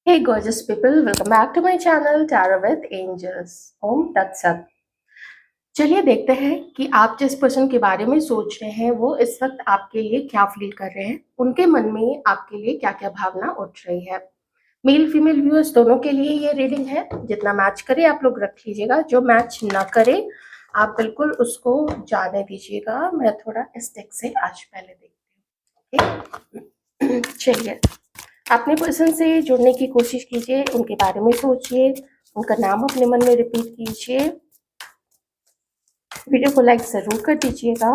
Hey gorgeous people, welcome back to my channel Tarot with Angels. ओम तत्सत। चलिए देखते हैं कि आप जिस पर्सन के बारे में सोच रहे हैं वो इस वक्त आपके लिए क्या फील कर रहे हैं, उनके मन में आपके लिए क्या क्या भावना उठ रही है। मेल फीमेल व्यूअर्स दोनों के लिए ये रीडिंग है। जितना मैच करे आप लोग रख लीजिएगा, जो मैच ना करे आप बिल्कुल उसको जाने दीजिएगा। मैं थोड़ा इस टेक से आज पहले देखती हूँ। चलिए, अपने पर्सन से जुड़ने की कोशिश कीजिए, उनके बारे में सोचिए, उनका नाम अपने मन में रिपीट कीजिए। वीडियो को लाइक जरूर कर दीजिएगा।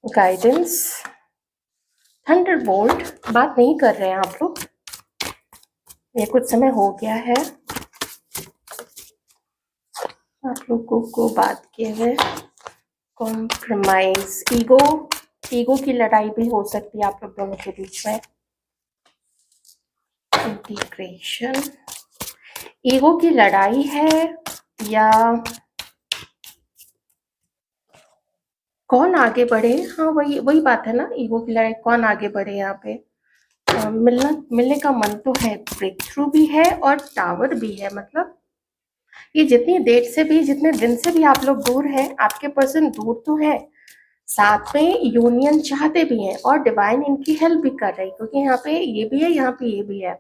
गाइडेंस थंडरबोल्ट, बात नहीं कर रहे हैं आप लोग, ये कुछ समय हो गया है आप लोगों को बात किए हुए। कॉम्प्रोमाइज, ईगो की लड़ाई भी हो सकती है आप लोग दोनों के बीच में। इंटीग्रेशन, ईगो की लड़ाई है या कौन आगे बढ़े। हाँ, वही वही बात है ना, ईगो की लड़ाई, कौन आगे बढ़े यहाँ पे। मिलने का मन तो है, ब्रेक थ्रू भी है और टावर भी है। मतलब ये जितनी देर से भी, जितने दिन से भी आप लोग दूर हैं, आपके पर्सन दूर तो है, साथ में यूनियन चाहते भी हैं और डिवाइन इनकी हेल्प भी कर रही है, क्योंकि यहाँ पे ये भी है, यहाँ पे ये भी है।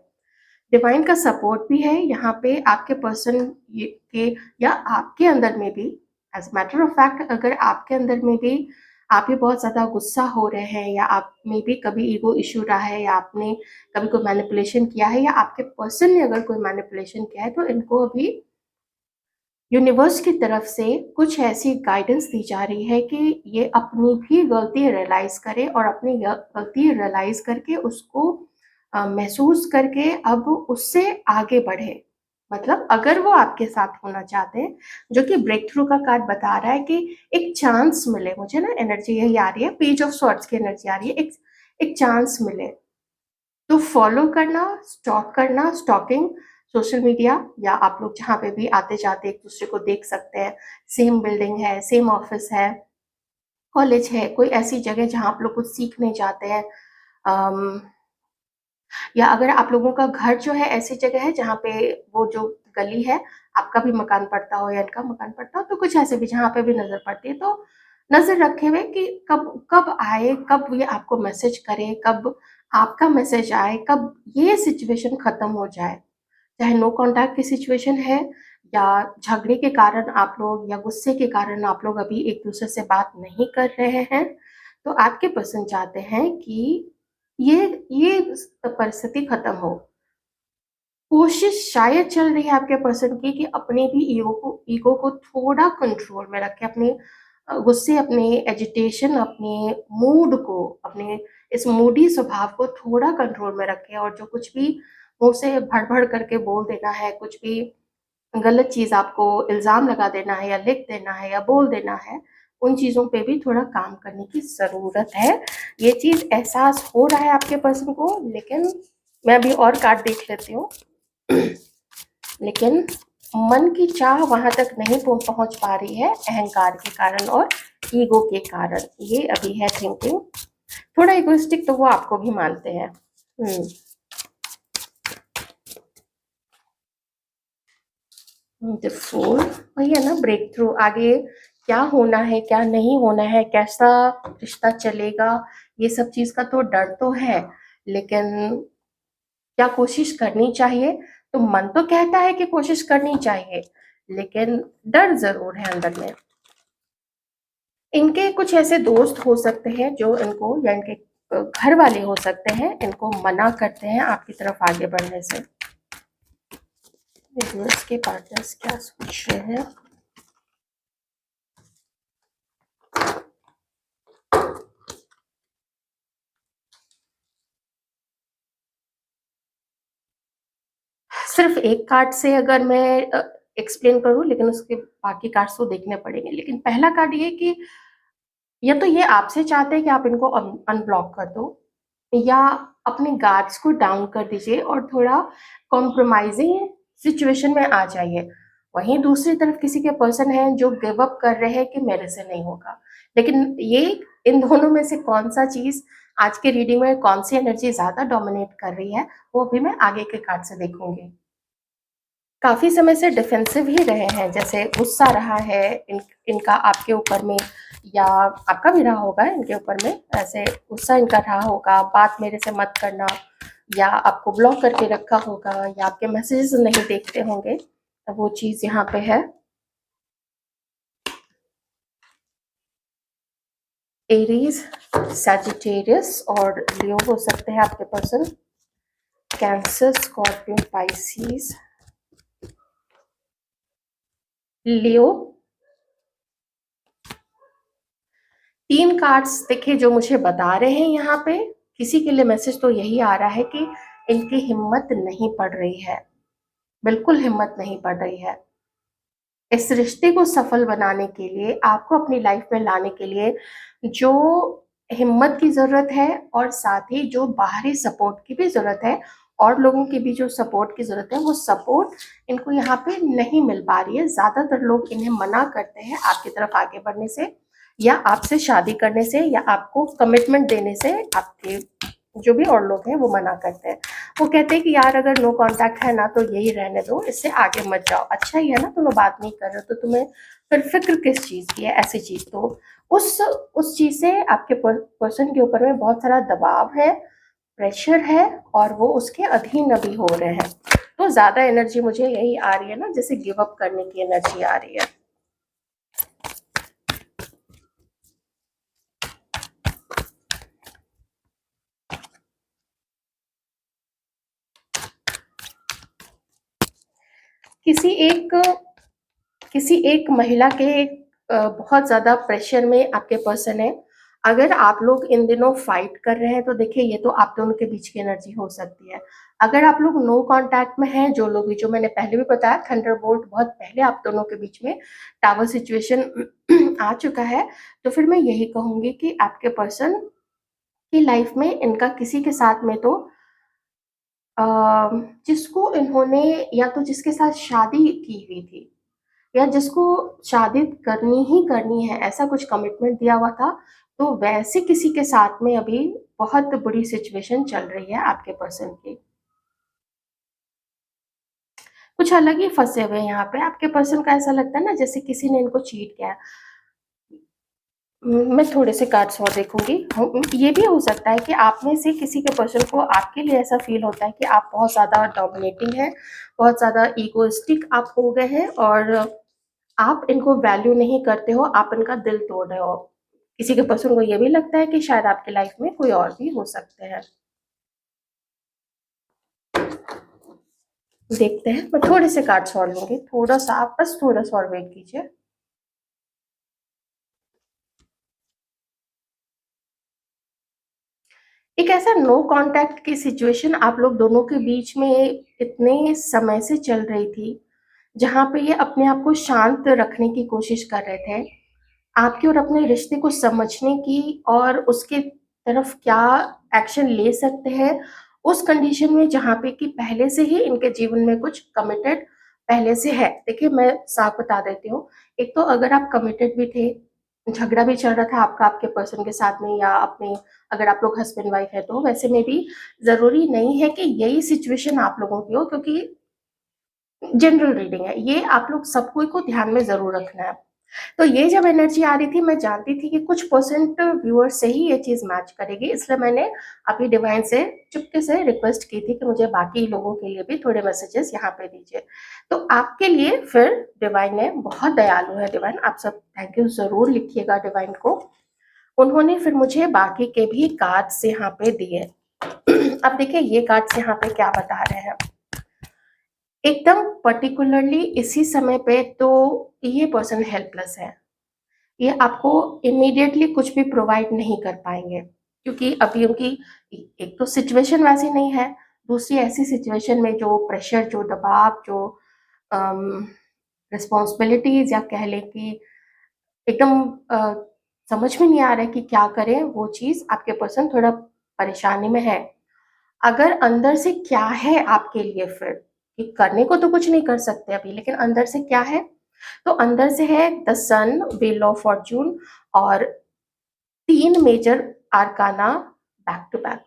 डिवाइन का सपोर्ट भी है यहाँ पे आपके पर्सन के, या आपके अंदर में भी। एज मैटर ऑफ फैक्ट, अगर आपके अंदर में भी आप ही बहुत ज्यादा गुस्सा हो रहे हैं, या आप में भी कभी ईगो इश्यू रहा है, या आपने कभी कोई मैनिपुलेशन किया है, या आपके पर्सन ने अगर कोई मैनिपुलेशन किया है, तो इनको अभी यूनिवर्स की तरफ से कुछ ऐसी गाइडेंस दी जा रही है कि ये अपनी भी गलती रियलाइज करे और अपनी गलती रियलाइज करके उसको महसूस करके अब उससे आगे बढ़े। मतलब अगर वो आपके साथ होना चाहते हैं, जो कि ब्रेक थ्रू का कार्ड बता रहा है कि एक चांस मिले, मुझे ना एनर्जी यही आ रही है, पेज ऑफ सॉर्ट्स की एनर्जी आ रही है, एक चांस मिले तो फॉलो करना, स्टॉक करना, स्टॉकिंग, सोशल मीडिया, या आप लोग जहाँ पे भी आते जाते एक दूसरे को देख सकते हैं, सेम बिल्डिंग है, सेम ऑफिस है, कॉलेज है, कोई ऐसी जगह जहाँ आप लोग कुछ सीखने जाते हैं, या अगर आप लोगों का घर जो है ऐसी जगह है जहाँ पे वो जो गली है, आपका भी मकान पड़ता हो या इनका मकान पड़ता हो, तो कुछ ऐसे भी जहाँ पे भी नजर पड़ती है, तो नजर रखे हुए कि कब कब आए, कब ये आपको मैसेज करे, कब आपका मैसेज आए, कब ये सिचुएशन खत्म हो जाए। चाहे नो कांटेक्ट की सिचुएशन है, या झगड़े के कारण आप लोग, या गुस्से के कारण आप लोग अभी एक दूसरे से बात नहीं कर रहे हैं, तो आपके पर्सन चाहते हैं कि ये परिस्थिति खत्म हो। कोशिश शायद चल रही है आपके पर्सन की कि अपने भी ईगो को थोड़ा कंट्रोल में रखे, अपने गुस्से, अपने एजिटेशन, अपने मूड को, अपने इस मूडी स्वभाव को थोड़ा कंट्रोल में रखे, और जो कुछ भी मुंह से भड़-भड़ करके बोल देना है, कुछ भी गलत चीज़ आपको इल्ज़ाम लगा देना है, या लिख देना है, या बोल देना है, उन चीज़ों पे भी थोड़ा काम करने की ज़रूरत है। ये चीज़ एहसास हो रहा है आपके पर्सन को, लेकिन मैं अभी और कार्ड देख लेती हूँ। लेकिन मन की चाह वहां तक नहीं पहुंच पा रही है, अहंकार के कारण और ईगो के कारण। ये अभी है थिंकिंग, थोड़ा इगोइस्टिक तो वो आपको भी मानते हैं। द फूल, वही है ना, ब्रेक थ्रू, आगे क्या होना है, क्या नहीं होना है, कैसा रिश्ता चलेगा, ये सब चीज का तो डर तो है, लेकिन क्या कोशिश करनी चाहिए, तो मन तो कहता है कि कोशिश करनी चाहिए, लेकिन डर जरूर है अंदर में। इनके कुछ ऐसे दोस्त हो सकते हैं जो इनको, या इनके घर वाले हो सकते हैं, इनको मना करते हैं आपकी तरफ आगे बढ़ने से। बिजनेस के पार्टनर्स क्या सोच रहे हैं। सिर्फ एक कार्ड से अगर मैं एक्सप्लेन करूं, लेकिन उसके बाकी कार्ड्स तो देखने पड़ेंगे। लेकिन पहला कार्ड ये कि या तो ये आपसे चाहते हैं कि आप इनको अनब्लॉक कर दो, या अपने गार्ड्स को डाउन कर दीजिए और थोड़ा कॉम्प्रोमाइजिंग सिचुएशन में आ जाइए। वहीं दूसरी तरफ किसी के पर्सन हैं जो गिव अप कर रहे हैं कि मेरे से नहीं होगा। लेकिन ये इन दोनों में से कौन सा चीज आज की रीडिंग में कौन सी एनर्जी ज़्यादा डोमिनेट कर रही है, वो भी मैं आगे के कार्ड से देखूँगी। काफ़ी समय से डिफेंसिव ही रहे हैं, जैसे गुस्सा रहा है इनका आपके ऊपर में, या आपका भी रहा होगा इनके ऊपर में, ऐसे गुस्सा इनका रहा होगा, बात मेरे से मत करना, या आपको ब्लॉक करके रखा होगा, या आपके मैसेजेस नहीं देखते होंगे, तो वो चीज़ यहाँ पे है। एरीज, सैजिटेरियस और लियो हो सकते हैं आपके पर्सन, कैंसर, स्कॉर्पियो, पाइसिस, लियो। 3 कार्ड्स देखिए जो मुझे बता रहे हैं यहाँ पे, किसी के लिए मैसेज तो यही आ रहा है कि इनकी हिम्मत नहीं पड़ रही है, बिल्कुल हिम्मत नहीं पड़ रही है। इस रिश्ते को सफल बनाने के लिए, आपको अपनी लाइफ में लाने के लिए जो हिम्मत की ज़रूरत है, और साथ ही जो बाहरी सपोर्ट की भी ज़रूरत है, और लोगों की भी जो सपोर्ट की ज़रूरत है, वो सपोर्ट इनको यहाँ पे नहीं मिल पा रही है। ज़्यादातर लोग इन्हें मना करते हैं आपकी तरफ आगे बढ़ने से, या आपसे शादी करने से, या आपको कमिटमेंट देने से। आपके जो भी और लोग हैं वो मना करते हैं, वो कहते हैं कि यार अगर नो कांटेक्ट है ना तो यही रहने दो, इससे आगे मत जाओ, अच्छा ही है ना, तुम लोग बात नहीं कर रहे हो तो तुम्हें फिर फिक्र किस चीज़ की है, ऐसी चीज़। तो उस चीज़ से आपके पर्सन के ऊपर में बहुत सारा दबाव है, प्रेशर है, और वो उसके अधीन अभी हो रहे हैं। तो ज़्यादा एनर्जी मुझे यही आ रही है ना, जैसे गिव अप करने की एनर्जी आ रही है। किसी एक महिला के बहुत ज़्यादा प्रेशर में आपके पर्सन है। अगर आप लोग इन दिनों फाइट कर रहे हैं तो देखिए ये तो आप दोनों के बीच की एनर्जी हो सकती है। अगर आप लोग नो कांटेक्ट में हैं, जो लोग भी, जो मैंने पहले भी बताया, थंडरबोल्ट बहुत पहले आप दोनों के बीच में टावर सिचुएशन आ चुका है, तो फिर मैं यही कहूँगी कि आपके पर्सन की लाइफ में इनका किसी के साथ में तो अ, जिसको इन्होंने, या तो जिसके साथ शादी की हुई थी, या जिसको शादी करनी ही करनी है, ऐसा कुछ कमिटमेंट दिया हुआ था, तो वैसे किसी के साथ में अभी बहुत बुरी सिचुएशन चल रही है आपके पर्सन की। कुछ अलग ही फंसे हुए हैं यहाँ पे आपके पर्सन का, ऐसा लगता है ना जैसे किसी ने इनको चीट किया है। मैं थोड़े से कार्ड्स और देखूंगी। ये भी हो सकता है कि आप में से किसी के पर्सन को आपके लिए ऐसा फील होता है कि आप बहुत ज़्यादा डोमिनेटिंग हैं, बहुत ज़्यादा ईगोइस्टिक आप हो गए हैं, और आप इनको वैल्यू नहीं करते हो, आप इनका दिल तोड़ रहे हो। किसी के पर्सन को ये भी लगता है कि शायद आपकी लाइफ में कोई और भी हो सकते हैं। देखते हैं, मैं थोड़े से कार्ड्स और लूंगी, थोड़ा सा, आप बस थोड़ा सा और वेट कीजिए। एक ऐसा नो कांटेक्ट की सिचुएशन आप लोग दोनों के बीच में इतने समय से चल रही थी, जहाँ पे ये अपने आप को शांत रखने की कोशिश कर रहे थे, आपके और अपने रिश्ते को समझने की, और उसके तरफ क्या एक्शन ले सकते हैं उस कंडीशन में जहाँ पे कि पहले से ही इनके जीवन में कुछ कमिटेड पहले से है। देखिए मैं साफ बता देती हूँ, एक तो अगर आप कमिटेड भी थे, झगड़ा भी चल रहा था आपका आपके पर्सन के साथ में, या अपने, अगर आप लोग हस्बैंड वाइफ है तो वैसे में भी जरूरी नहीं है कि यही सिचुएशन आप लोगों की हो, क्योंकि जनरल रीडिंग है ये, आप लोग सब कोई को ध्यान में जरूर रखना है। तो ये जब एनर्जी आ रही थी, मैं जानती थी कि कुछ परसेंट व्यूअर्स से ही ये चीज मैच करेगी, इसलिए मैंने अभी डिवाइन से चुपके से रिक्वेस्ट की थी कि मुझे बाकी लोगों के लिए भी थोड़े मैसेजेस यहाँ पे दीजिए। तो आपके लिए फिर डिवाइन ने, बहुत दयालु है डिवाइन, आप सब थैंक यू जरूर लिखिएगा डिवाइन को। उन्होंने फिर मुझे बाकी के भी कार्ड्स यहाँ पे दिए। अब देखिए ये कार्ड्स यहाँ पे क्या बता रहे हैं। एकदम पर्टिकुलरली इसी समय पे तो ये पर्सन हेल्पलेस है, ये आपको इमीडिएटली कुछ भी प्रोवाइड नहीं कर पाएंगे, क्योंकि अभी उनकी एक तो सिचुएशन वैसी नहीं है, दूसरी ऐसी सिचुएशन में जो प्रेशर, जो दबाव, जो रिस्पॉन्सिबिलिटीज, या कह लें कि एकदम समझ में नहीं आ रहा है कि क्या करें, वो चीज़ आपके पर्सन थोड़ा परेशानी में है। अगर अंदर से क्या है आपके लिए फिर, कि करने को तो कुछ नहीं कर सकते अभी, लेकिन अंदर से क्या है, तो अंदर से है the sun, wheel of fortune, और 3 major arcana back to back,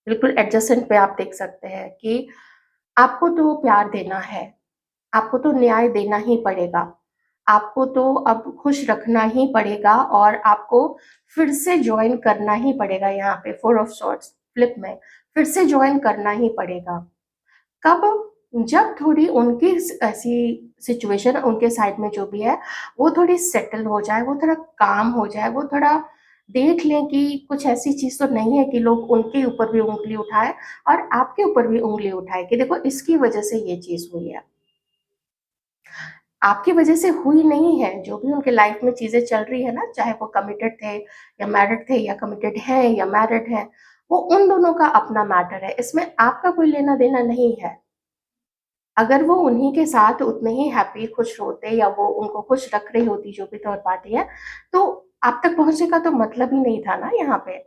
बिल्कुल एडजस्टेंट पे आप देख सकते हैं कि आपको तो प्यार देना है, आपको तो न्याय देना ही पड़ेगा, आपको तो अब खुश रखना ही पड़ेगा और आपको फिर से जॉइन करना ही पड़ेगा। यहाँ पे फोर ऑफ सॉर्ड्स फ्लिप में फिर से जॉइन करना ही पड़ेगा। कब? जब थोड़ी उनकी ऐसी सिचुएशन उनके साइड में जो भी है वो थोड़ी सेटल हो जाए, वो थोड़ा काम हो जाए, वो थोड़ा देख लें कि कुछ ऐसी चीज तो नहीं है कि लोग उनके ऊपर भी उंगली उठाए और आपके ऊपर भी उंगली उठाए कि देखो इसकी वजह से ये चीज हुई है। आपकी वजह से हुई नहीं है, जो भी उनके लाइफ में चीजें चल रही है ना, चाहे वो कमिटेड थे या मैरिड थे या कमिटेड है या मैरिड है, वो उन दोनों का अपना मैटर है, इसमें आपका कोई लेना देना नहीं है। अगर वो उन्हीं के साथ उतने ही हैप्पी खुश होते या वो उनको खुश रख रही होती जो भी थर्ड पार्टी है, तो आप तक पहुंचने का तो मतलब ही नहीं था ना यहाँ पे।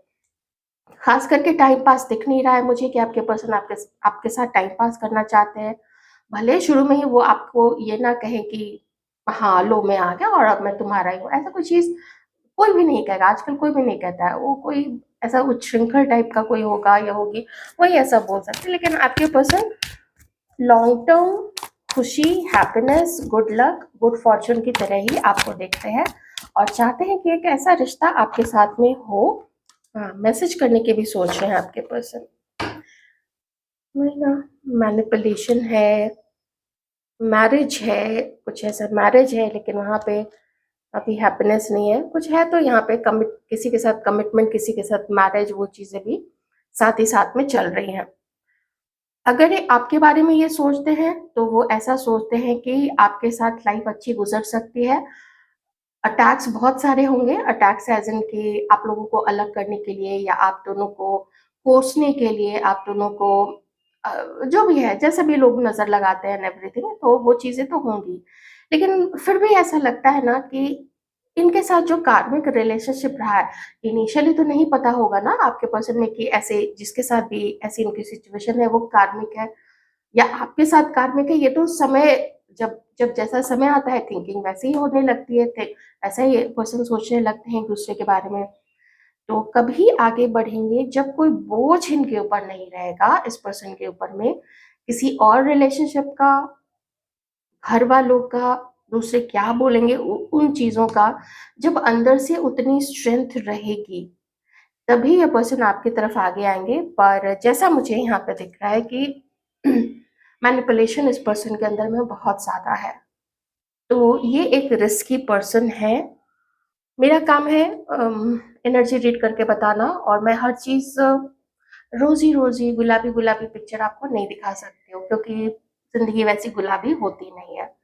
खास करके टाइम पास दिख नहीं रहा है मुझे कि आपके पर्सन आपके आपके साथ टाइम पास करना चाहते हैं। भले शुरू में ही वो आपको ये ना कहें कि हाँ लो मैं आ गया और अब मैं तुम्हारा ही हूँ, ऐसा कोई चीज कोई भी नहीं कहेगा, आजकल कोई भी नहीं कहता है। वो कोई ऐसा उच्छृंखल टाइप का कोई होगा या होगी वही ऐसा बोल सकते, लेकिन आपके पर्सन लॉन्ग टर्म खुशी, happiness, good luck, good Fortune की तरह ही आपको देखते हैं और चाहते हैं कि एक ऐसा रिश्ता आपके साथ में हो। हाँ, मैसेज करने की भी सोच रहे हैं आपके पर्सन। वही ना, मैनिपुलेशन है, मैरिज है, कुछ ऐसा मैरिज है लेकिन वहां पे अभी हैप्पीनेस नहीं है, कुछ है तो यहाँ पे कमिट किसी के साथ कमिटमेंट, किसी के साथ मैरिज, वो चीजें भी साथ ही साथ में चल रही हैं। अगर ये आपके बारे में ये सोचते हैं तो वो ऐसा सोचते हैं कि आपके साथ लाइफ अच्छी गुजर सकती है। अटैक्स बहुत सारे होंगे, अटैक्स एज इन कि आप लोगों को अलग करने के लिए या आप दोनों को कोसने के लिए, आप दोनों को जो भी है जैसे भी लोग नजर लगाते हैं एवरीथिंग, तो वो चीजें तो होंगी। लेकिन फिर भी ऐसा लगता है ना कि इनके साथ जो कार्मिक रिलेशनशिप रहा है, इनिशियली तो नहीं पता होगा ना आपके पर्सन में कि ऐसे जिसके साथ भी ऐसी इनकी सिचुएशन है वो कार्मिक है या आपके साथ कार्मिक है। ये तो समय, जब जब जैसा समय आता है थिंकिंग वैसे ही होने लगती है, ऐसा ही पर्सन सोचने लगते हैं एक दूसरे के बारे में। तो कभी आगे बढ़ेंगे जब कोई बोझ इनके ऊपर नहीं रहेगा, इस पर्सन के ऊपर में किसी और रिलेशनशिप का, घर वालों का, दूसरे क्या बोलेंगे उन चीजों का, जब अंदर से उतनी स्ट्रेंथ रहेगी तभी ये पर्सन आपकी तरफ आगे आएंगे। पर जैसा मुझे यहाँ पे दिख रहा है कि मैनिपुलेशन इस पर्सन के अंदर में बहुत ज्यादा है, तो ये एक रिस्की पर्सन है। मेरा काम है एनर्जी रीड करके बताना, और मैं हर चीज रोजी रोजी गुलाबी गुलाबी पिक्चर आपको नहीं दिखा सकती हूँ, क्योंकि जिंदगी वैसी गुलाबी होती नहीं है।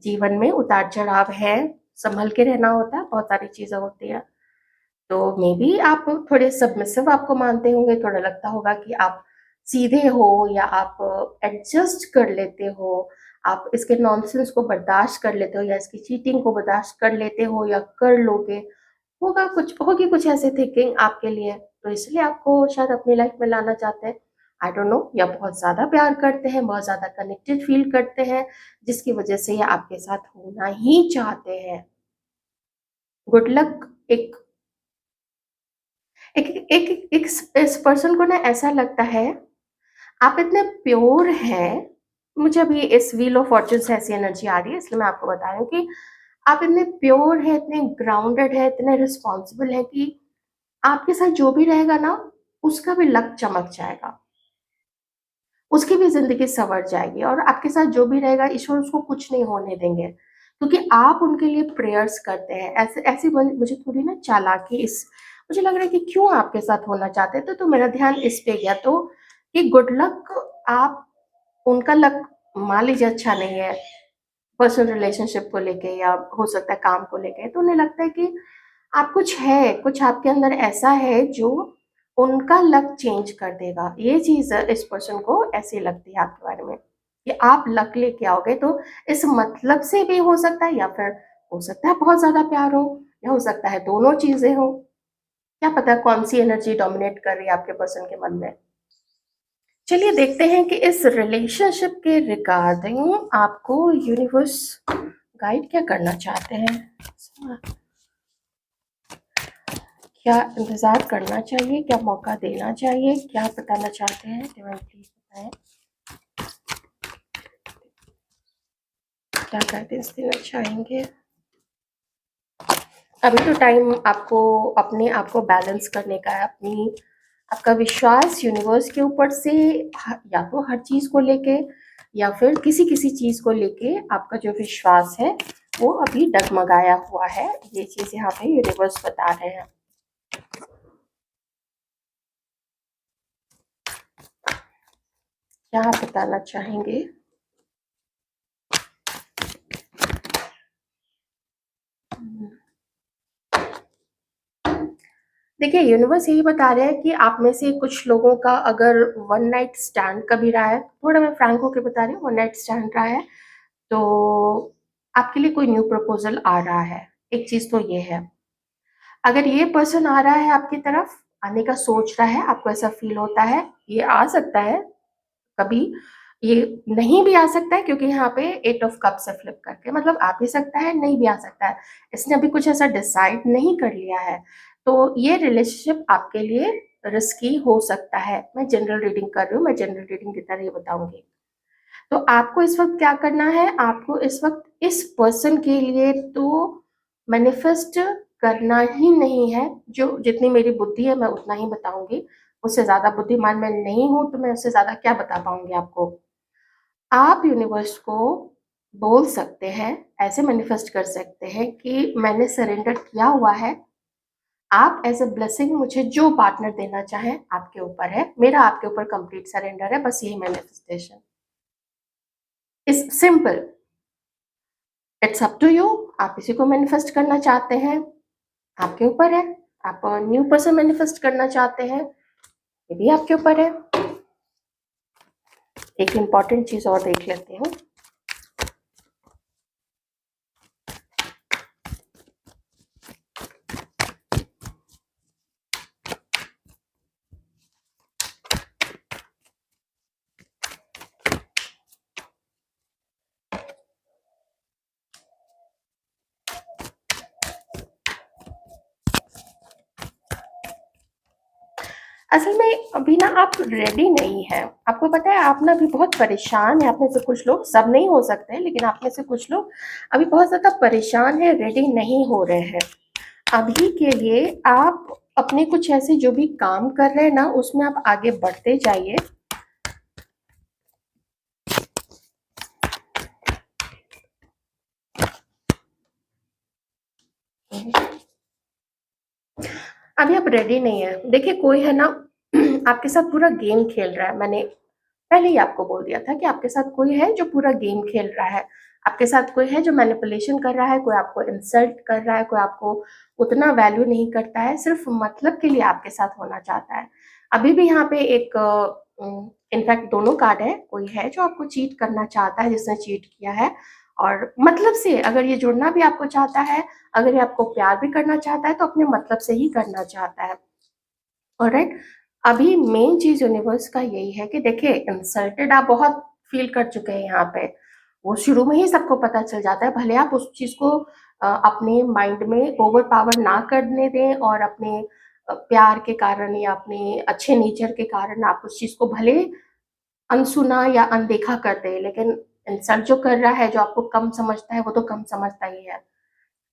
जीवन में उतार चढ़ाव है, संभल के रहना होता है, बहुत सारी चीजें होती है। तो मे बी आप थोड़े सबमिसिव आपको मानते होंगे, थोड़ा लगता होगा कि आप सीधे हो या आप एडजस्ट कर लेते हो, आप इसके नॉनसेंस को बर्दाश्त कर लेते हो या इसकी चीटिंग को बर्दाश्त कर लेते हो या कर लोगे। होगा कुछ, होगी कुछ ऐसे थिंकिंग आपके लिए, तो इसलिए आपको शायद अपनी लाइफ में लाना चाहते हैं। आई डोंट नो, या बहुत ज्यादा प्यार करते हैं, बहुत ज्यादा कनेक्टेड फील करते हैं, जिसकी वजह से ये आपके साथ होना ही चाहते हैं। Good luck. एक एक एक, एक इस पर्सन को ना ऐसा लगता है आप इतने प्योर हैं। मुझे अभी इस व्हील ऑफ फॉर्चून से ऐसी एनर्जी आ रही है, इसलिए मैं आपको बता रही हूँ कि आप इतने प्योर है, इतने ग्राउंडेड है, इतने रिस्पॉन्सिबल है कि आपके साथ जो भी रहेगा ना उसका भी लक चमक जाएगा, उसकी भी जिंदगी संवर जाएगी, और आपके साथ जो भी रहेगा ईश्वर उसको कुछ नहीं होने देंगे, क्योंकि आप उनके लिए प्रेयर्स करते हैं। ऐसे ऐसी मुझे थोड़ी ना चालाकी इस मुझे लग रहा है कि क्यों आपके साथ होना चाहते थे, तो मेरा ध्यान इस पे गया, तो कि गुड लक। आप उनका लक मान लीजिए अच्छा नहीं है पर्सनल रिलेशनशिप को लेके या हो सकता है काम को लेके, तो उन्हें लगता है कि आप कुछ है, कुछ आपके अंदर ऐसा है जो उनका लक चेंज कर देगा। ये चीज इस पर्सन को ऐसी लगती है आपके बारे में कि आप लक लेके आओगे, तो इस मतलब से भी हो सकता है, या फिर हो सकता है बहुत ज्यादा प्यार हो, या हो सकता है दोनों चीजें हो। क्या पता कौन सी एनर्जी डोमिनेट कर रही है आपके पर्सन के मन में। चलिए देखते हैं कि इस रिलेशनशिप के रिगार्डिंग आपको यूनिवर्स गाइड क्या करना चाहते हैं। क्या इंतज़ार करना चाहिए, क्या मौका देना चाहिए, क्या बताना चाहते हैं डिवाइन प्लीज बताएं, क्या गाइडेंस देना चाहेंगे। अभी तो टाइम आपको अपने आप को बैलेंस करने का है, अपनी आपका विश्वास यूनिवर्स के ऊपर से या तो हर चीज़ को लेके या फिर किसी किसी चीज़ को लेके आपका जो विश्वास है वो अभी डगमगाया हुआ है, ये चीज़ यहाँ पे यूनिवर्स बता रहे हैं। क्या आप बताना चाहेंगे। देखिए यूनिवर्स यही बता रहे हैं कि आप में से कुछ लोगों का अगर वन नाइट स्टैंड कभी रहा है, थोड़ा मैं फ्रैंक होकर बता रही हूँ, वन नाइट स्टैंड रहा है तो आपके लिए कोई न्यू प्रपोजल आ रहा है। एक चीज तो ये है, अगर ये पर्सन आ रहा है आपकी तरफ, आने का सोच रहा है, आपको ऐसा फील होता है, ये आ सकता है कभी, ये नहीं भी आ सकता है क्योंकि यहाँ पे एट ऑफ कप से फ्लिप करके मतलब आ भी सकता है, नहीं भी आ सकता है, इसने अभी कुछ ऐसा डिसाइड नहीं कर लिया है, तो ये रिलेशनशिप आपके लिए रिस्की हो सकता है। मैं जनरल रीडिंग कर रही हूँ, मैं जनरल रीडिंग की तरह ये बताऊंगी। तो आपको इस वक्त क्या करना है, आपको इस वक्त इस पर्सन के लिए तो मैनिफेस्ट करना ही नहीं है, जो जितनी मेरी बुद्धि है मैं उतना ही बताऊंगी, उससे ज्यादा बुद्धिमान मैं नहीं हूं तो मैं उससे ज्यादा क्या बता पाऊंगी आपको। आप यूनिवर्स को बोल सकते हैं, ऐसे मैनिफेस्ट कर सकते हैं कि मैंने सरेंडर किया हुआ है, आप एज ए ब्लेसिंग मुझे जो पार्टनर देना चाहें आपके ऊपर है, मेरा आपके ऊपर कंप्लीट सरेंडर है, बस यही manifestation is simple. It's up to you, आप इसी को मैनिफेस्ट करना चाहते हैं, आपके ऊपर है। आप न्यू पर्सन मैनिफेस्ट करना चाहते हैं, ये भी आपके ऊपर है। एक इम्पॉर्टेंट चीज और देख लेते हैं। असल में अभी ना आप रेडी नहीं है, आपको पता है आप ना अभी बहुत परेशान है, आप में से कुछ लोग, सब नहीं हो सकते हैं लेकिन आप में से कुछ लोग अभी बहुत ज्यादा परेशान है, रेडी नहीं हो रहे हैं। अभी के लिए आप अपने कुछ ऐसे जो भी काम कर रहे हैं ना उसमें आप आगे बढ़ते जाइए। अभी आप रेडी नहीं है। देखिए कोई है ना आपके साथ पूरा गेम खेल रहा है, मैंने पहले ही आपको बोल दिया था कि आपके साथ कोई है जो पूरा गेम खेल रहा है, आपके साथ कोई है जो मैनिपुलेशन कर रहा है, कोई आपको इंसल्ट कर रहा है, कोई आपको उतना वैल्यू नहीं करता है, सिर्फ मतलब के लिए आपके साथ होना चाहता है। अभी भी यहाँ पे एक इनफैक्ट दोनों कार्ड है, कोई है जो आपको चीट करना चाहता है, जिसने चीट किया है और मतलब से अगर ये जुड़ना भी आपको चाहता है, अगर ये आपको प्यार भी करना चाहता है तो अपने मतलब से ही करना चाहता है। ऑलराइट, अभी मेन चीज यूनिवर्स का यही है कि देखिए इंसल्टेड आप बहुत फील कर चुके हैं यहाँ पे, वो शुरू में ही सबको पता चल जाता है, भले आप उस चीज को अपने माइंड में ओवर पावर ना करने दें और अपने प्यार के कारण या अपने अच्छे नेचर के कारण आप उस चीज को भले अनसुना या अनदेखा कर दें, लेकिन इंसल्ट जो कर रहा है, जो आपको कम समझता है वो तो कम समझता ही है।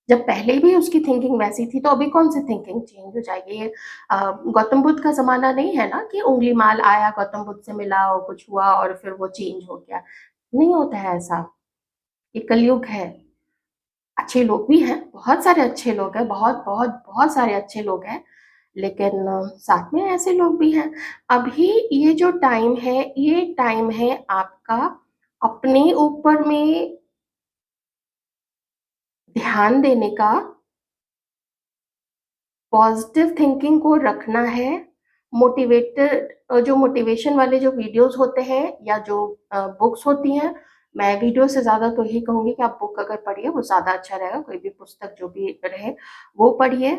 जब पहले भी उसकी थिंकिंग वैसी थी तो अभी कौन सी थिंकिंग चेंज हो जाएगी। ये गौतम बुद्ध का जमाना नहीं है ना कि उंगली माल आया, गौतम बुद्ध से मिला और कुछ हुआ और फिर वो चेंज हो गया, नहीं होता है ऐसा। ये कलयुग है। अच्छे लोग भी हैं, बहुत सारे अच्छे लोग हैं, बहुत बहुत बहुत सारे अच्छे लोग हैं, लेकिन साथ में ऐसे लोग भी हैं। अभी ये जो टाइम है, ये टाइम है आपका अपने ऊपर में ध्यान देने का, पॉजिटिव थिंकिंग को रखना है। मोटिवेटेड जो मोटिवेशन वाले जो वीडियोस होते हैं या जो बुक्स होती हैं, मैं वीडियो से ज़्यादा तो यही कहूँगी कि आप बुक अगर पढ़िए वो ज़्यादा अच्छा रहेगा, कोई भी पुस्तक जो भी रहे वो पढ़िए।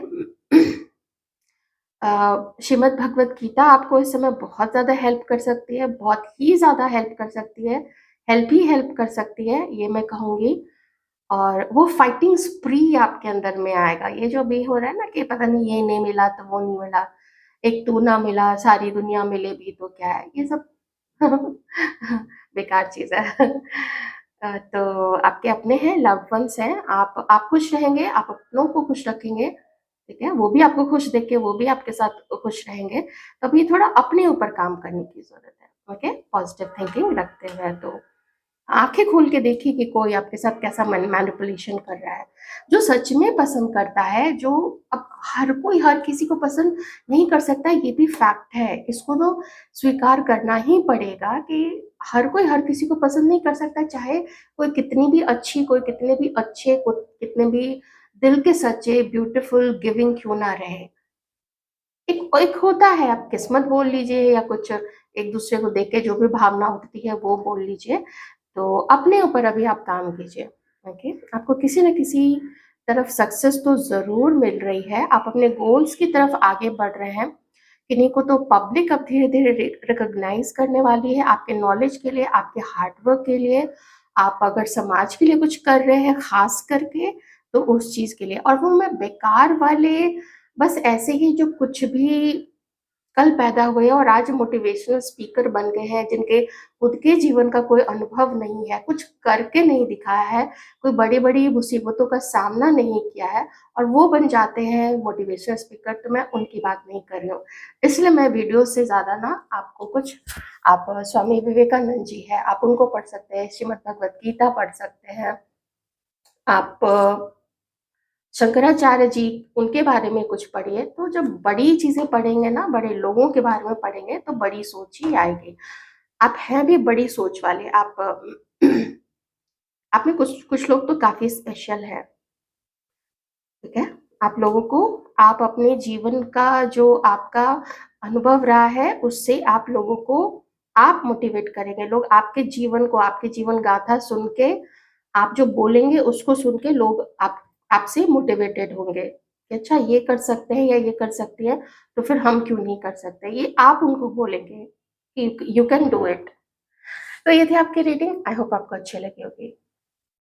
श्रीमद् भगवत गीता आपको इस समय बहुत ज़्यादा हेल्प कर सकती है, बहुत ही ज़्यादा हेल्प कर सकती है, हेल्प ही हेल्प कर सकती है ये मैं कहूँगी। और वो फाइटिंग स्प्री आपके अंदर में आएगा। ये जो भी हो रहा है ना कि पता नहीं ये नहीं मिला तो वो नहीं मिला, एक तू ना मिला सारी दुनिया मिले भी तो क्या है, ये सब बेकार चीज़ है। तो आपके अपने हैं, लव्ड वन्स हैं, आप खुश रहेंगे, आप अपनों को खुश रखेंगे, ठीक है? वो भी आपको खुश देख के वो भी आपके साथ खुश रहेंगे, तो अभी थोड़ा अपने ऊपर काम करने की ज़रूरत है, ओके? पॉज़िटिव थिंकिंग रखते हुए तो आँखें खोल के देखिए कि कोई आपके साथ कैसा मैनिपुलेशन कर रहा है। जो सच में पसंद करता है, जो अब हर कोई हर किसी को पसंद नहीं कर सकता, ये भी फैक्ट है। इसको तो स्वीकार करना ही पड़ेगा कि हर कोई हर किसी को पसंद नहीं कर सकता, चाहे कोई कितनी भी अच्छी, कोई कितने भी अच्छे, कोई कितने भी दिल के सच्चे, ब्यूटीफुल, गिविंग क्यों ना रहे। एक एक होता है, आप किस्मत बोल लीजिए या कुछ एक-दूसरे को देख के जो भी भावना उठती है, वो बोल लीजिए। तो अपने ऊपर अभी आप काम कीजिए, ओके? आपको किसी न किसी तरफ सक्सेस तो ज़रूर मिल रही है, आप अपने गोल्स की तरफ आगे बढ़ रहे हैं। किन्हीं को तो पब्लिक अब धीरे-धीरे रिकॉग्नाइज़ करने वाली है आपके नॉलेज के लिए, आपके हार्ड वर्क के लिए। आप अगर समाज के लिए कुछ कर रहे हैं ख़ास करके, तो उस चीज़ के लिए। और वो मैं बेकार वाले बस ऐसे ही जो कुछ भी कल पैदा हुए और आज मोटिवेशनल स्पीकर बन गए हैं, जिनके खुद के जीवन का कोई अनुभव नहीं है, कुछ करके नहीं दिखाया है, कोई बड़ी-बड़ी मुसीबतों का सामना नहीं किया है और वो बन जाते हैं मोटिवेशनल स्पीकर, तो मैं उनकी बात नहीं कर रही हूँ। इसलिए मैं वीडियो से ज़्यादा ना आपको कुछ आप स्वामी विवेकानंद जी हैं, आप उनको पढ़ सकते हैं, श्रीमद् भगवद गीता पढ़ सकते हैं, आप शंकराचार्य जी, उनके बारे में कुछ पढ़िए, तो जब बड़ी चीज़ें पढ़ेंगे ना, बड़े लोगों के बारे में पढ़ेंगे, तो बड़ी सोच ही आएगी। आप हैं भी बड़ी सोच वाले, आप आप में कुछ कुछ लोग तो काफ़ी स्पेशल हैं, ठीक है? आप लोगों को आप अपने जीवन का जो आपका अनुभव रहा है, उससे आप लोगों को आप मोटिवेट करेंगे। लोग आपके जीवन को, आपकी जीवन गाथा सुन के, आप जो बोलेंगे उसको सुन के लोग आप आपसे मोटिवेटेड होंगे कि अच्छा ये कर सकते हैं या ये कर सकती है, तो फिर हम क्यों नहीं कर सकते? ये आप उनको बोलेंगे कि यू कैन डू इट। तो ये थी आपकी रीडिंग, आई होप आपको अच्छी लगी होगी।